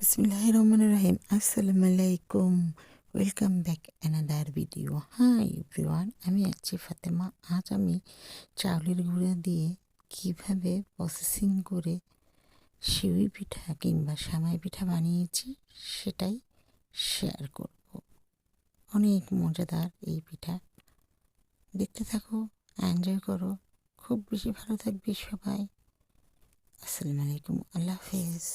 Bismillahirrahmanirrahim. Assalamu alaikum. Welcome back another video. Hi everyone, আমি আছি ফাতেমা। আজ আমি চাউলের গুঁড়া দিয়ে কিভাবে প্রসেসিং করে সেউই পিঠা কিংবা সামাই পিঠা বানিয়েছি সেটাই শেয়ার করব। অনেক মজাদার এই পিঠা, দেখতে থাকো, এনজয় করো। খুব বেশি ভালো থাকবে সবাই। আসসালামু আলাইকুম, আল্লাহ হাফেজ।